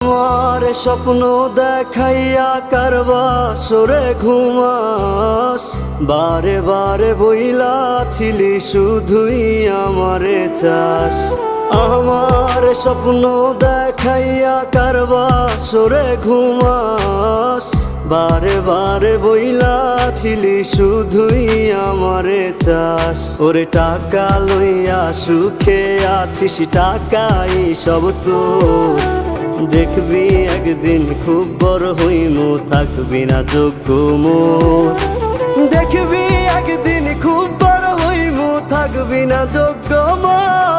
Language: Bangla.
আমার স্বপ্ন দেখাইয়া কারবা সরে ঘুমাস, বারে বারে বইলাছিলি শুধুই আমারে চাস। আমার স্বপ্ন দেখাইয়া কারবা সরে ঘুমাস, বারে বারে বইলাছিলি শুধুই আমারে চাস। ওরে টাকা লইয়া সুখে আছিস, টাকাই সব তোর। দেখবি একদিন খুব বড় হইমু, থাকবি না যোগ্য মোর। দেখবি একদিন খুব বড় হইমু, থাকবি না যোগ্য মোর।